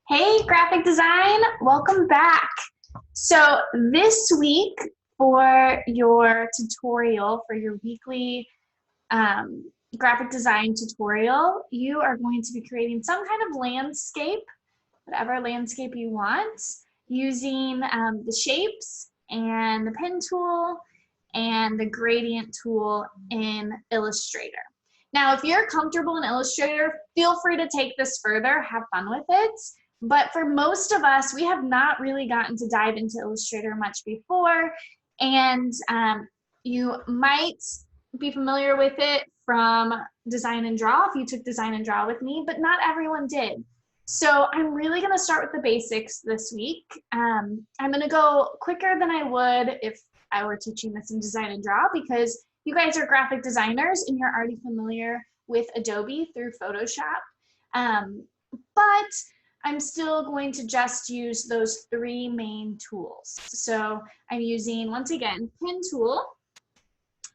Hey, graphic design, welcome back. So this week for your tutorial, for your weekly graphic design tutorial, you are going to be creating some kind of landscape, whatever landscape you want, using the shapes and the pen tool and the gradient tool in Illustrator. Now, if you're comfortable in Illustrator, feel free to take this further, have fun with it. But for most of us, we have not really gotten to dive into Illustrator much before, and you might be familiar with it from Design and Draw if you took Design and Draw with me, but not everyone did. So I'm really going to start with the basics this week. I'm going to go quicker than I would if I were teaching this in Design and Draw, because you guys are graphic designers and you're already familiar with Adobe through Photoshop. But I'm still going to just use those three main tools. So I'm using, once again, pen tool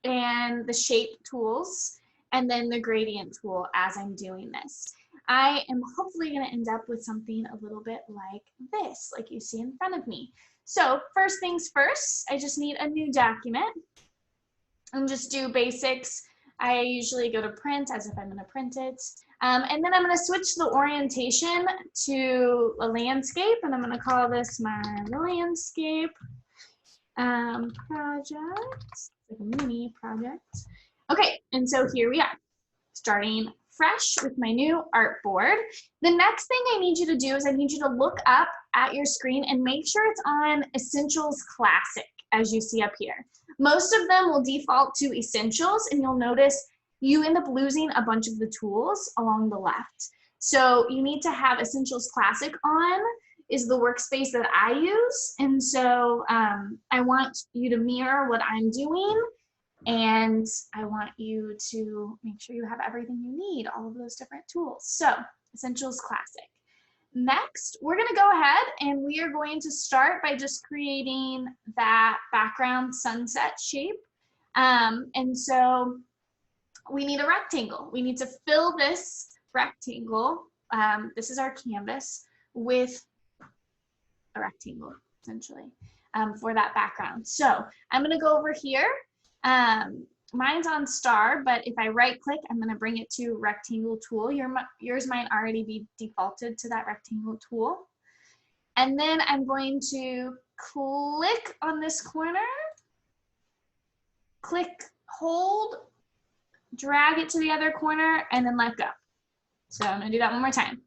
and the shape tools, and then the gradient tool as I'm doing this. I am hopefully going to end up with something a little bit like this, like you see in front of me. So first things first, I just need a new document and just do basics. I usually go to print as if I'm going to print it. And then I'm going to switch the orientation to a landscape, and I'm going to call this my landscape project, like a mini project. Okay, and so here we are, starting fresh with my new artboard. The next thing I need you to do is I need you to look up at your screen and make sure it's on Essentials Classic, as you see up here. Most of them will default to Essentials, and you'll notice you end up losing a bunch of the tools along the left. So you need to have Essentials Classic on, is the workspace that I use. And so I want you to mirror what I'm doing, and I want you to make sure you have everything you need, all of those different tools. So Essentials Classic. Next, we're going to go ahead and we are going to start by just creating that background sunset shape. And so we need a rectangle. We need to fill this rectangle, this is our canvas, with a rectangle, essentially, for that background. So I'm going to go over here. Mine's on star, but if I right click, I'm going to bring it to rectangle tool. Yours might already be defaulted to that rectangle tool. And then I'm going to click on this corner, click, hold, drag it to the other corner, and then let go. So I'm going to do that one more time.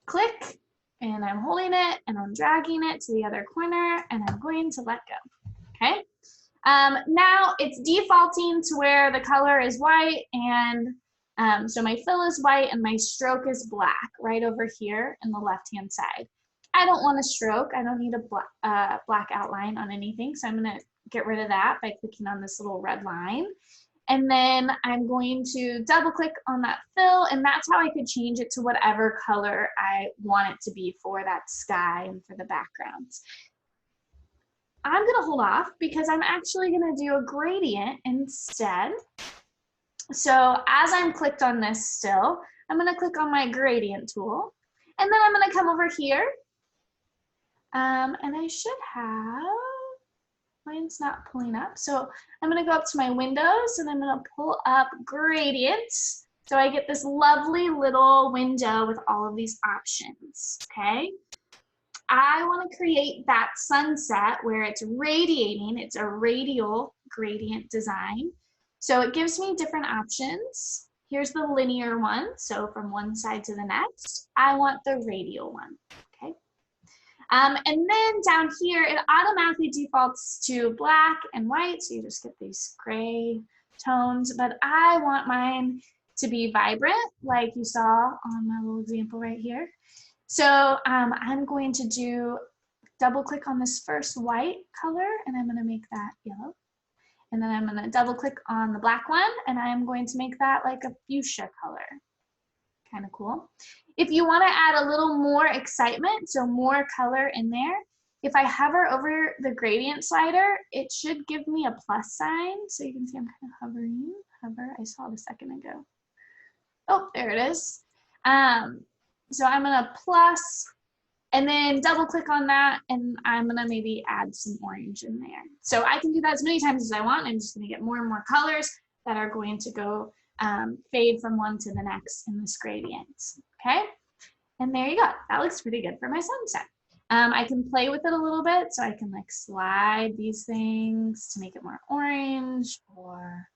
Click, and I'm holding it, and I'm dragging it to the other corner, and I'm going to let go. Okay? Now it's defaulting to where the color is white, and so my fill is white and my stroke is black right over here in the left-hand side. I don't want a stroke. I don't need a black outline on anything, so I'm going to get rid of that by clicking on this little red line. And then I'm going to double click on that fill, and that's how I could change it to whatever color I want it to be for that sky and for the background. I'm going to hold off because I'm actually going to do a gradient instead. So as I'm clicked on this still, I'm going to click on my gradient tool, and then I'm going to come over here, and I should have, mine's not pulling up. So I'm going to go up to my windows, and I'm going to pull up gradients. So I get this lovely little window with all of these options, okay? I want to create that sunset where it's radiating. It's a radial gradient design. So it gives me different options. Here's the linear one, so from one side to the next. I want the radial one, okay? And then down here, it automatically defaults to black and white, so you just get these gray tones, but I want mine to be vibrant, like you saw on my little example right here. So I'm going to double click on this first white color, and I'm going to make that yellow. And then I'm going to double click on the black one, and I'm going to make that like a fuchsia color. Kind of cool. If you want to add a little more excitement, so more color in there, if I hover over the gradient slider, it should give me a plus sign. So you can see I'm kind of hover, I saw it a second ago. Oh, there it is. So I'm gonna plus, and then double click on that, and I'm gonna maybe add some orange in there. So I can do that as many times as I want. I'm just gonna get more and more colors that are going to go fade from one to the next in this gradient, okay? And there you go. That looks pretty good for my sunset. I can play with it a little bit, so I can like slide these things to make it more orange, or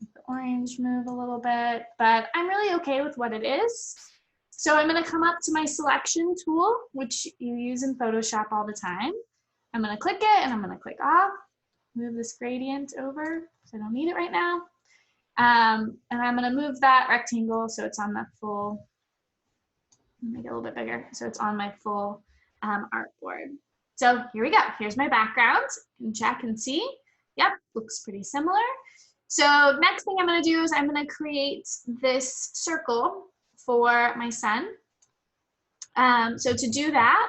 make the orange move a little bit, but I'm really okay with what it is. So I'm gonna come up to my selection tool, which you use in Photoshop all the time. I'm gonna click it and I'm gonna click off, move this gradient over, so I don't need it right now. And I'm gonna move that rectangle so it's on the full, make it a little bit bigger, so it's on my full artboard. So here we go. Here's my background. You can check and see. Yep, looks pretty similar. So next thing I'm going to do is I'm going to create this circle for my sun. So to do that,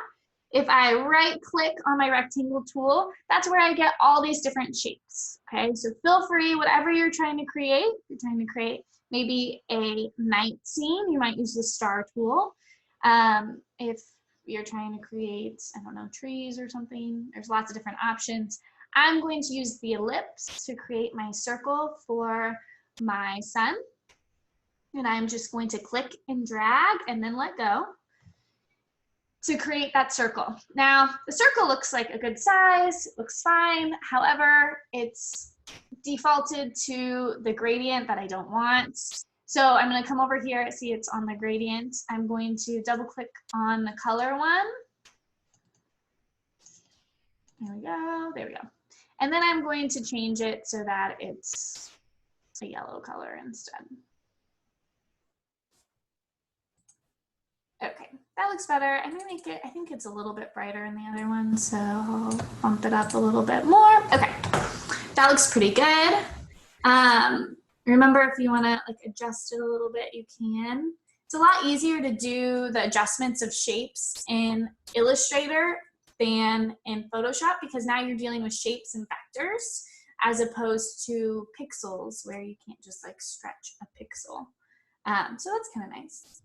if I right click on my rectangle tool, that's where I get all these different shapes. Okay, so feel free, whatever you're trying to create, you're trying to create maybe a night scene, you might use the star tool. If you're trying to create, I don't know, trees or something, there's lots of different options. I'm going to use the ellipse to create my circle for my sun. And I'm just going to click and drag and then let go to create that circle. Now, the circle looks like a good size, it looks fine. However, it's defaulted to the gradient that I don't want. So I'm going to come over here, see it's on the gradient. I'm going to double click on the color one. There we go, there we go. And then I'm going to change it so that it's a yellow color instead. Okay, that looks better. I'm gonna make it, I think it's a little bit brighter in the other one, so I'll bump it up a little bit more. Okay, that looks pretty good. Remember, if you wanna like adjust it a little bit, you can. It's a lot easier to do the adjustments of shapes in Illustrator than in Photoshop, because now you're dealing with shapes and vectors as opposed to pixels where you can't just like stretch a pixel. So that's kind of nice.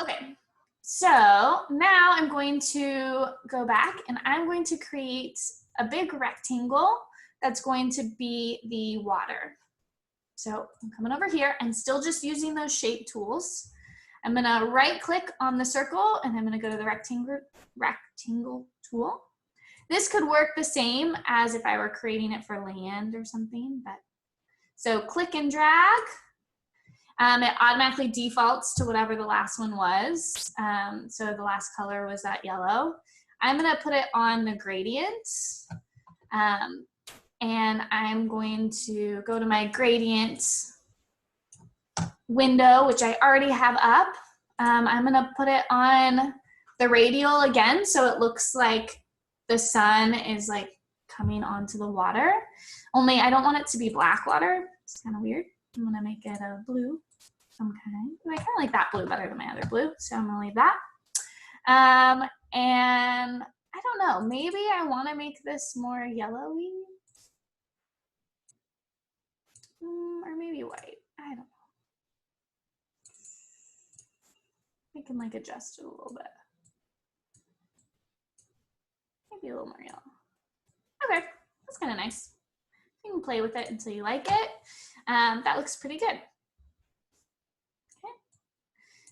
Okay, so now I'm going to go back and I'm going to create a big rectangle that's going to be the water. So I'm coming over here, I'm still just using those shape tools. I'm gonna right click on the circle and I'm gonna go to the rectangle tool. This could work the same as if I were creating it for land or something, but so click and drag. It automatically defaults to whatever the last one was. So the last color was that yellow. I'm gonna put it on the gradient. And I'm going to go to my gradient window, which I already have up. I'm gonna put it on the radial again, so it looks like the sun is like coming onto the water. Only I don't want it to be black water. It's kind of weird. I'm gonna make it a blue. Some kind. I kind of like that blue better than my other blue, so I'm gonna leave that. And I don't know, maybe I want to make this more yellowy, or maybe white. I don't know. I can like adjust it a little bit. Maybe a little more yellow. Okay, that's kind of nice. You can play with it until you like it. That looks pretty good. Okay.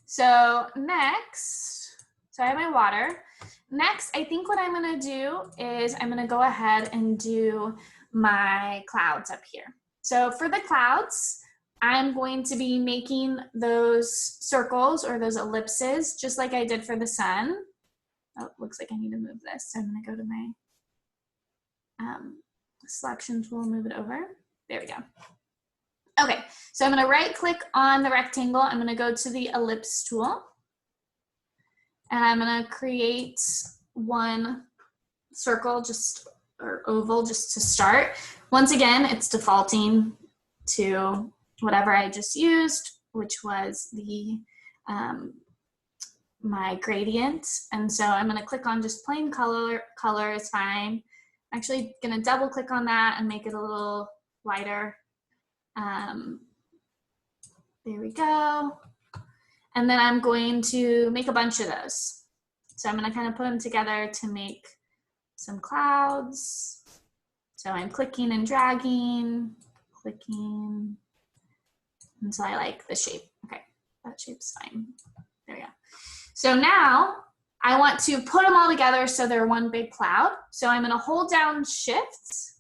So next, so I have my water. Next, I think what I'm gonna do is I'm gonna go ahead and do my clouds up here. So for the clouds, I'm going to be making those circles or those ellipses just like I did for the sun. Oh, it looks like I need to move this. So I'm gonna go to my selection tool, move it over. There we go. Okay, so I'm gonna right click on the rectangle. I'm gonna go to the ellipse tool. And I'm gonna create one circle or oval just to start. Once again, it's defaulting to whatever I just used, which was the my gradient. And so I'm gonna click on just plain color is fine. I'm actually gonna double click on that and make it a little lighter. There we go. And then I'm going to make a bunch of those. So I'm going to kind of put them together to make some clouds. So I'm clicking and dragging, clicking, until I like the shape. Okay, that shape's fine. There we go. So now I want to put them all together so they're one big cloud. So I'm gonna hold down Shift,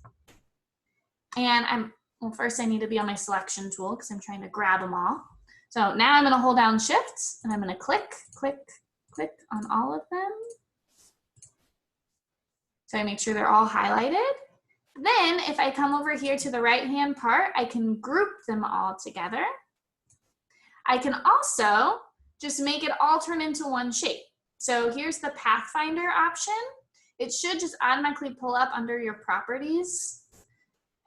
and well, first I need to be on my selection tool because I'm trying to grab them all. So now I'm gonna hold down Shift, and I'm gonna click, click, click on all of them. So I make sure they're all highlighted. Then if I come over here to the right-hand part, I can group them all together. I can also just make it all turn into one shape. So here's the Pathfinder option. It should just automatically pull up under your properties.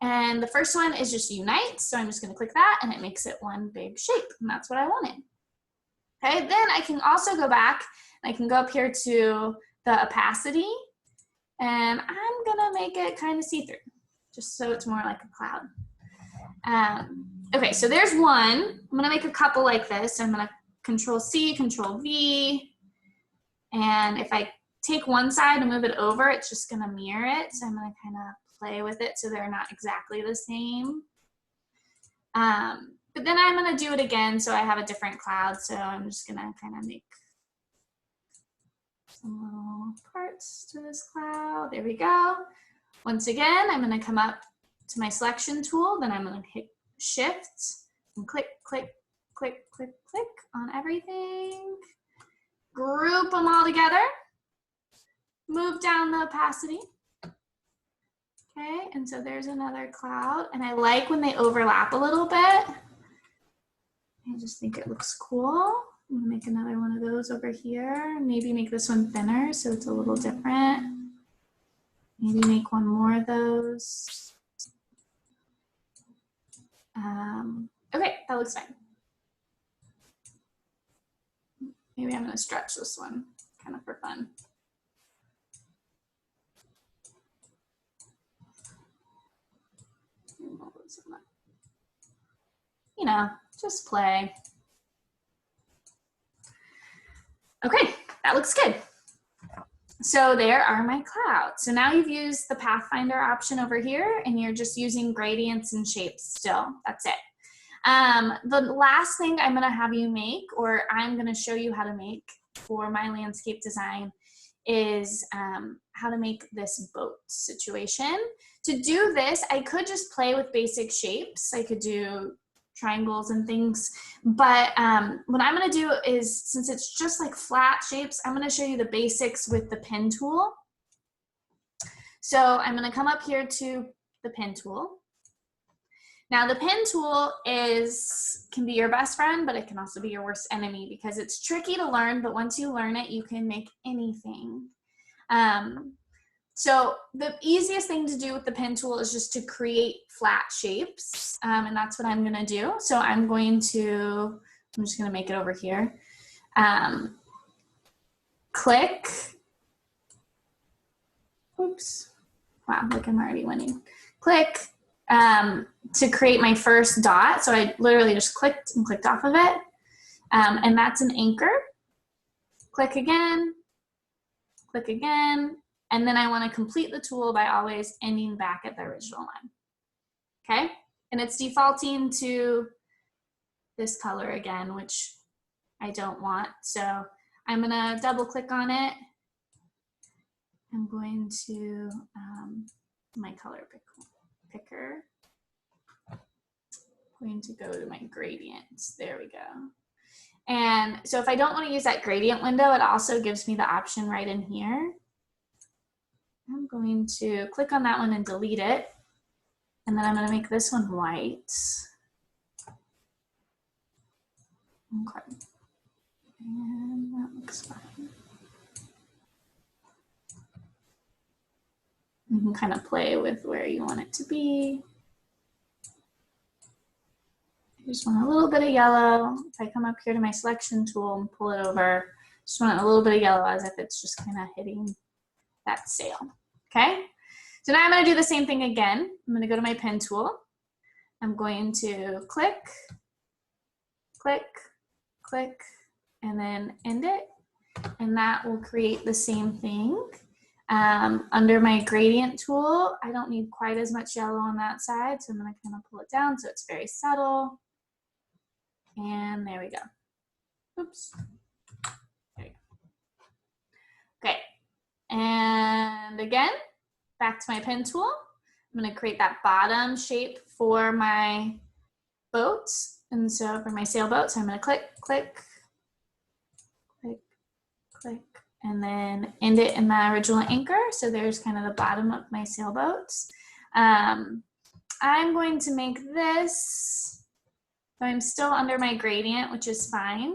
And the first one is just unite. So I'm just gonna click that and it makes it one big shape. And that's what I wanted. Okay, then I can also go back and I can go up here to the opacity. And I'm gonna make it kind of see-through, just so it's more like a cloud. Okay, so there's one. I'm gonna make a couple like this. So I'm gonna Control C, Control V. And if I take one side and move it over, it's just gonna mirror it. So I'm gonna kind of play with it so they're not exactly the same. But then I'm gonna do it again so I have a different cloud. So I'm just gonna kind of make some little parts to this cloud. There we go. Once again, I'm going to come up to my selection tool. Then I'm going to hit Shift and click, click, click, click, click on everything. Group them all together. Move down the opacity. Okay, and so there's another cloud. And I like when they overlap a little bit. I just think it looks cool. I'm gonna make another one of those over here. Maybe make this one thinner so it's a little different. Maybe make one more of those. Okay, that looks fine. Maybe I'm gonna stretch this one kind of for fun. You know, just play. Okay, that looks good. So there are my clouds. So now you've used the Pathfinder option over here and you're just using gradients and shapes still. That's it. The last thing I'm gonna have you make, or I'm gonna show you how to make for my landscape design, is how to make this boat situation. To do this, I could just play with basic shapes. I could do triangles and things, but what I'm going to do is, since it's just like flat shapes, I'm going to show you the basics with the pen tool. So I'm going to come up here to the pen tool. Now the pen tool can be your best friend, but it can also be your worst enemy because it's tricky to learn, but once you learn it, you can make anything. So the easiest thing to do with the pen tool is just to create flat shapes, and that's what I'm gonna do. So I'm just gonna make it over here. Click, oops, wow, look, I'm already winning. Click to create my first dot. So I literally just clicked and clicked off of it, and that's an anchor. Click again, and then I want to complete the tool by always ending back at the original line. Okay, and it's defaulting to this color again, which I don't want. So I'm gonna double click on it. I'm going to my color picker. I'm going to go to my gradients. There we go. And so if I don't want to use that gradient window, it also gives me the option right in here. I'm going to click on that one and delete it. And then I'm going to make this one white. Okay. And that looks fine. You can kind of play with where you want it to be. I just want a little bit of yellow. If I come up here to my selection tool and pull it over, just want a little bit of yellow as if it's just kind of hitting that sail. Okay, so now I'm going to do the same thing again. I'm going to go to my pen tool. I'm going to click, click, click, and then end it. And that will create the same thing. Under my gradient tool, I don't need quite as much yellow on that side, so I'm going to kind of pull it down so it's very subtle. And there we go. Oops. There we go. Okay. And again, back to my pen tool. I'm going to create that bottom shape for my boat. And so for my sailboat, so I'm going to click, click, click, click, and then end it in my original anchor. So there's kind of the bottom of my sailboat. I'm going to make this, so I'm still under my gradient, which is fine.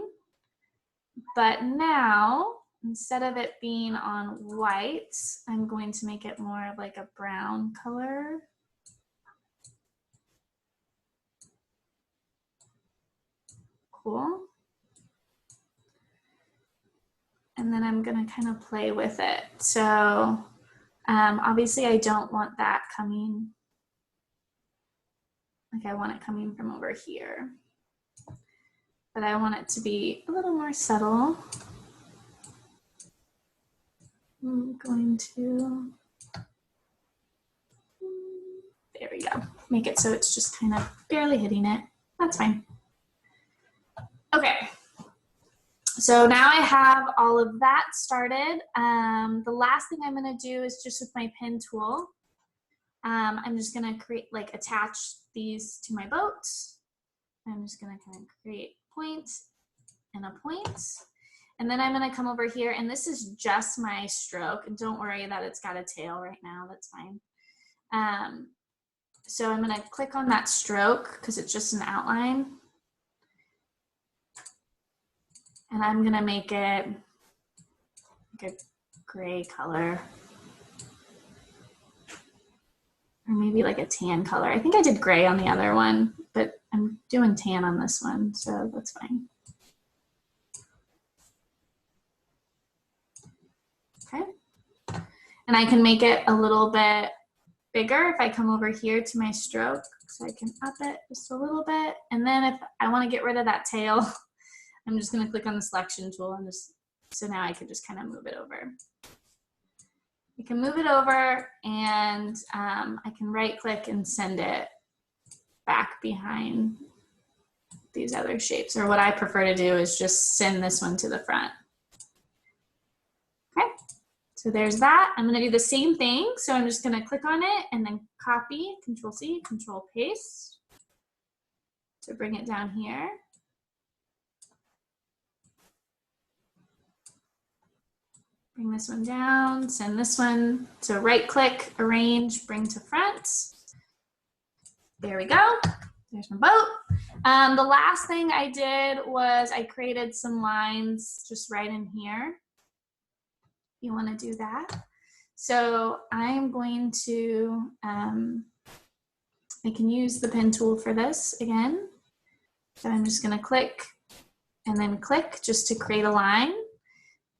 But now, instead of it being on white, I'm going to make it more of like a brown color. Cool. And then I'm gonna kind of play with it. So obviously I don't want that coming, like I want it coming from over here. But I want it to be a little more subtle. I'm going to, there we go. Make it so it's just kind of barely hitting it. That's fine. Okay. So now I have all of that started. The last thing I'm going to do is just with my pen tool. I'm just going to create, like, attach these to my boat. I'm just going to kind of create point and a point. And then I'm going to come over here, and this is just my stroke. And don't worry that it's got a tail right now. That's fine. So I'm going to click on that stroke because it's just an outline. And I'm gonna make it like a gray color. Or maybe like a tan color. I think I did gray on the other one, but I'm doing tan on this one, so that's fine. Okay. And I can make it a little bit bigger if I come over here to my stroke, so I can up it just a little bit. And then if I wanna get rid of that tail, I'm just gonna click on the selection tool and just, so now I can just kind of move it over. You can move it over and I can right click and send it back behind these other shapes, or what I prefer to do is just send this one to the front. Okay, so there's that. I'm gonna do the same thing. So I'm just gonna click on it and then copy, Control C, Control Paste to bring it down here. Bring this one down, send this one, so right click, arrange, bring to front. There we go, there's my boat. The last thing I did was I created some lines just right in here. You wanna do that. So I'm going to, I can use the pen tool for this again. So I'm just gonna click and then click just to create a line.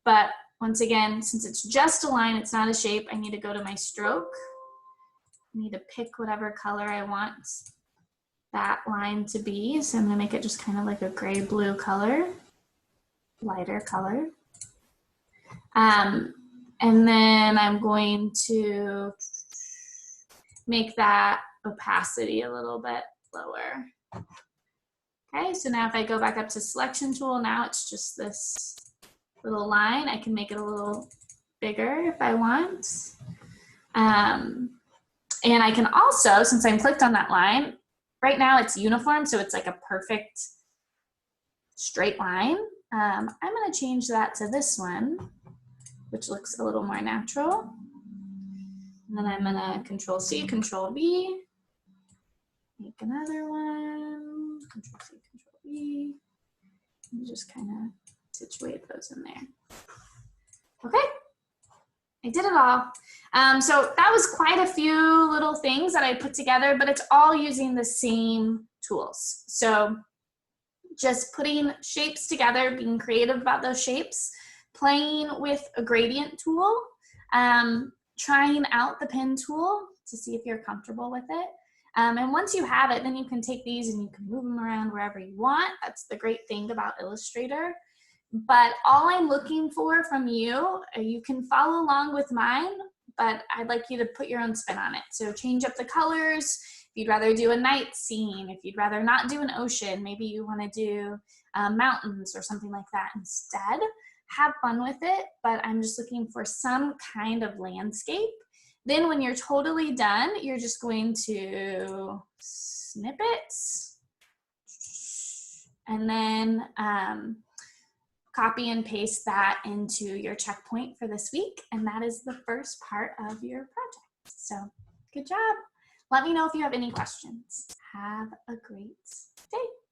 But once again, since it's just a line, it's not a shape, I need to go to my stroke. I need to pick whatever color I want that line to be. So I'm gonna make it just kind of like a gray-blue color, lighter color. And then I'm going to make that opacity a little bit lower. Okay, so now if I go back up to selection tool, now it's just this little line. I can make it a little bigger if I want. And I can also, since I'm clicked on that line, right now it's uniform, so it's like a perfect straight line. I'm gonna change that to this one, which looks a little more natural. And then I'm gonna Control C, Control V, make another one, Control C, Control V, and just kind of situate those in there. Okay, I did it all. So that was quite a few little things that I put together, but it's all using the same tools. So just putting shapes together, being creative about those shapes, playing with a gradient tool, trying out the pen tool to see if you're comfortable with it. And once you have it, then you can take these and you can move them around wherever you want. That's the great thing about Illustrator. But all I'm looking for from you, you can follow along with mine, but I'd like you to put your own spin on it. So change up the colors. If you'd rather do a night scene, if you'd rather not do an ocean, maybe you want to do mountains or something like that instead. Have fun with it, but I'm just looking for some kind of landscape. Then when you're totally done, you're just going to snip it and then copy and paste that into your checkpoint for this week. And that is the first part of your project. So good job. Let me know if you have any questions. Have a great day.